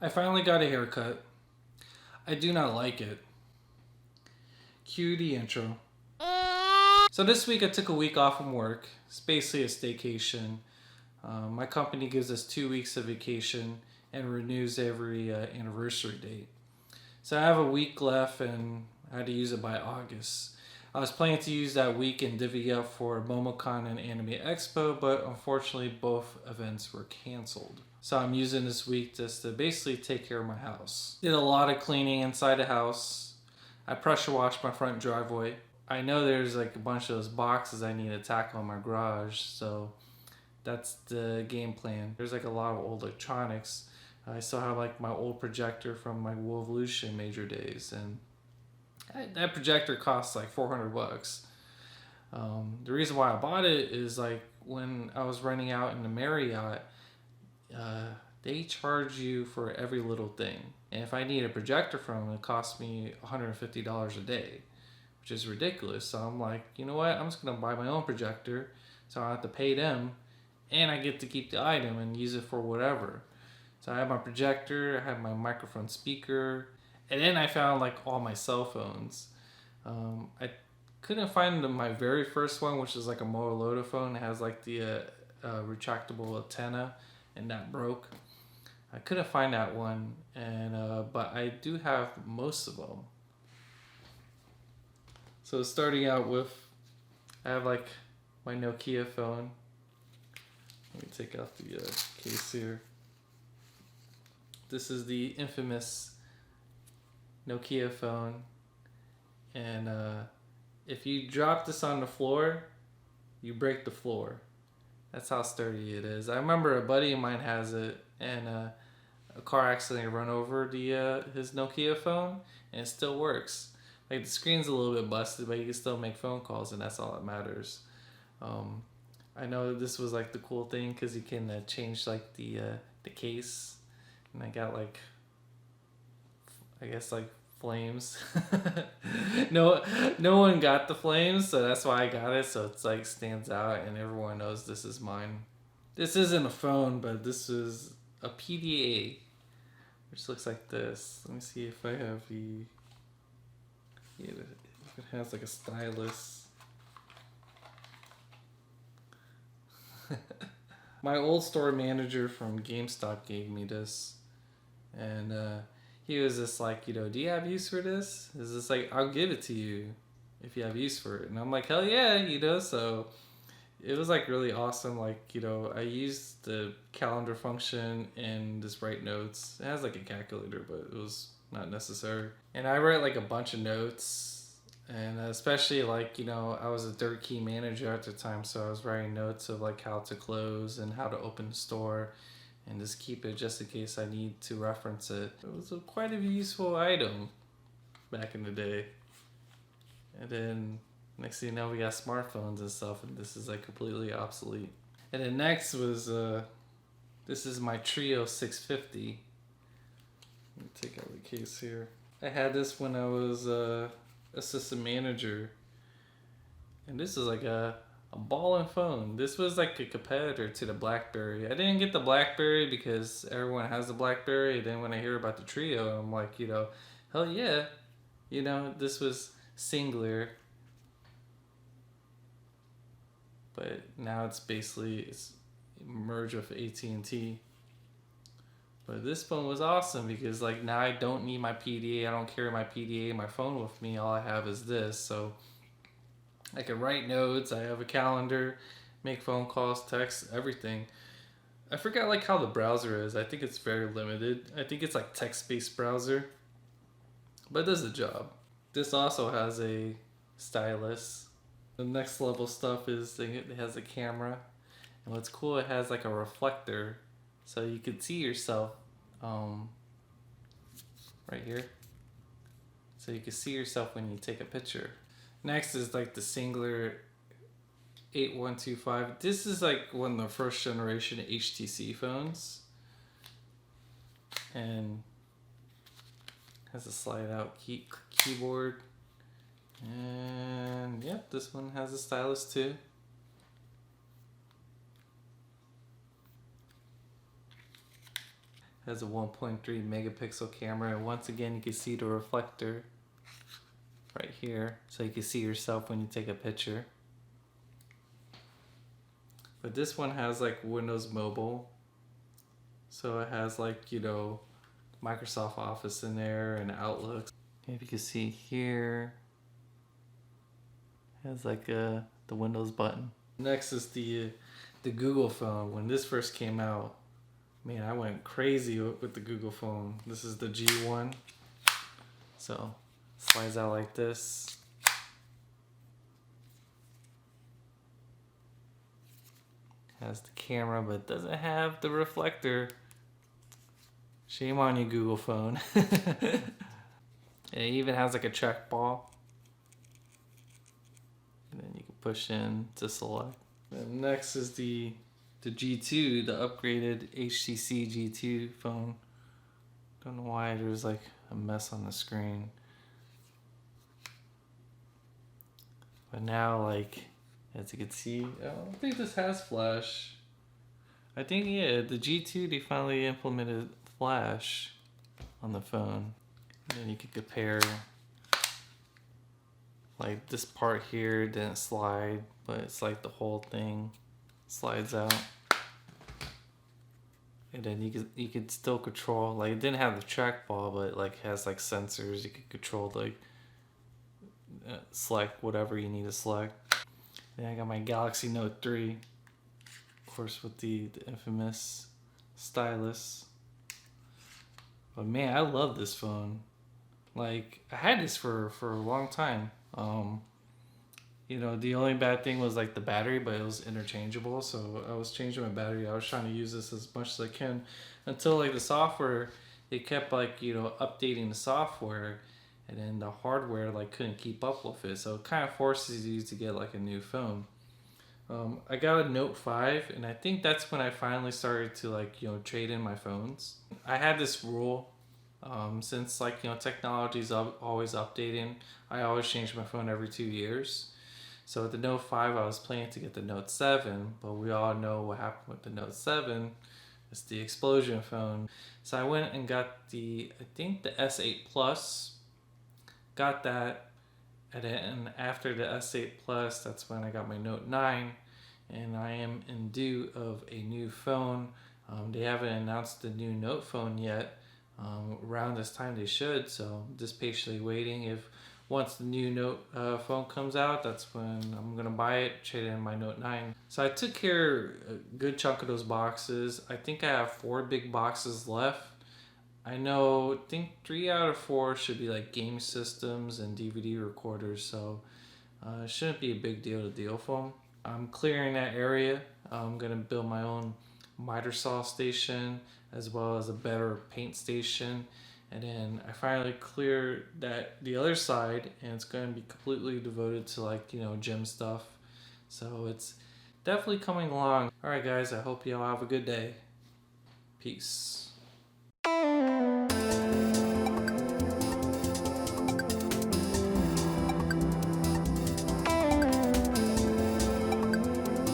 I finally got a haircut. I do not like it. Cue the intro. So this week I took a week off from work. It's basically a staycation. My company gives us 2 weeks of vacation and renews every anniversary date. So I have a week left and I had to use it by August. I was planning to use that week and divvy up for MomoCon and Anime Expo, but unfortunately both events were canceled. So I'm using this week just to basically take care of my house. Did a lot of cleaning inside the house. I pressure washed my front driveway. I know there's like a bunch of those boxes I need to tackle in my garage, so that's the game plan. There's like a lot of old electronics. I still have like my old projector from my willvolution major days, and that projector costs like $400. The reason why I bought it is like when I was renting out in the Marriott, they charge you for every little thing. And if I need a projector from them, it costs me $150 a day, which is ridiculous. So I'm like, you know what? I'm just going to buy my own projector so I don't have to pay them, and I get to keep the item and use it for whatever. So I have my projector, I have my microphone speaker, and then I found like all my cell phones. I couldn't find my very first one, which is like a Motorola phone. It has like the retractable antenna, and that broke. I couldn't find that one, and but I do have most of them. So starting out with, I have like my Nokia phone. Let me take out the case here. This is the infamous Nokia phone, and if you drop this on the floor, you break the floor. That's how sturdy it is. I remember a buddy of mine has it, and a car accidentally run over his Nokia phone, and it still works. Like the screen's a little bit busted, but you can still make phone calls, and that's all that matters. I know this was like the cool thing because you can change like the case, and I got like, I guess like flames. no one got the flames, so that's why I got it. So it's like stands out, and everyone knows this is mine. This isn't a phone, but this is a PDA, which looks like this. Let me see if I have the. Yeah, if it has like a stylus. My old store manager from GameStop gave me this, and he was just like, do you have use for this? Is this like, I'll give it to you if you have use for it. And I'm like, hell yeah, so it was like really awesome. Like, I used the calendar function and just write notes. It has like a calculator, but it was not necessary. And I wrote like a bunch of notes, and especially like, I was a third key manager at the time, so I was writing notes of like how to close and how to open the store, and just keep it just in case I need to reference it. It was quite a useful item back in the day. And then next thing you know, we got smartphones and stuff, and this is like completely obsolete. And then next was this is my Treo 650. Let me take out the case here. I had this when I was assistant manager, and this is like a ballin' phone. This was like a competitor to the BlackBerry. I didn't get the BlackBerry because everyone has the BlackBerry. Then when I hear about the Treo, I'm like, hell yeah, this was singular. But now it's merged with AT&T. But this phone was awesome because like now I don't need my PDA. I don't carry my PDA, my phone with me. All I have is this. So I can write notes. I have a calendar, make phone calls, text, everything. I forgot like how the browser is. I think it's very limited. I think it's like text-based browser, but it does the job. This also has a stylus. The next level stuff is it has a camera, and what's cool, it has like a reflector, so you could see yourself right here. So you can see yourself when you take a picture. Next is like the singular 8125. This is like one of the first generation HTC phones, and has a slide out keyboard. And yep, this one has a stylus too. Has a 1.3 megapixel camera, and once again you can see the reflector right here, so you can see yourself when you take a picture. But this one has like Windows Mobile, so it has like, you know, Microsoft Office in there and Outlook. If you can see here, it has like the Windows button. Next is the Google phone. When this first came out, man, I went crazy with the Google phone. This is the G1. So, slides out like this. Has the camera, but doesn't have the reflector. Shame on you, Google phone. It even has like a trackball. And then you can push in to select. And next is the G2, the upgraded Htc G2 phone. Don't know why there's like a mess on the screen. But now, like, as you can see, I don't think this has flash. I think, yeah, the G2, they finally implemented flash on the phone. And then you can compare, like, this part here didn't slide, but it's like the whole thing slides out. And then you could still control, like, it didn't have the trackball, but it like has like sensors. You could control, like, select whatever you need to select. Then I got my Galaxy Note 3, of course, with the infamous stylus. But man, I love this phone. Like, I had this for a long time. You know, the only bad thing was like the battery, but it was interchangeable, so I was changing my battery. I was trying to use this as much as I can until like the software, it kept like, you know, updating the software, and then the hardware like couldn't keep up with it, so it kind of forces you to get like a new phone. I got a Note 5, and I think that's when I finally started to, like, you know, trade in my phones. I had this rule, since, like, you know, technology is always updating. I always change my phone every 2 years. So with the Note 5, I was planning to get the Note 7, but we all know what happened with the Note 7. It's the explosion phone. So I went and got I think the S8 Plus. Got that, and then after the S8 Plus, that's when I got my Note 9, and I am in due of a new phone. They haven't announced the new Note phone yet. Around this time they should, so just patiently waiting. If once the new Note phone comes out, that's when I'm gonna buy it, trade in my Note 9. So I took care of a good chunk of those boxes. I think I have 4 big boxes left. I think 3 out of 4 should be like game systems and DVD recorders, so it shouldn't be a big deal to deal with them. I'm clearing that area. I'm gonna build my own miter saw station as well as a better paint station, and then I finally clear the other side, and it's gonna be completely devoted to, like, you know, gym stuff. So it's definitely coming along. All right, guys, I hope y'all have a good day. Peace.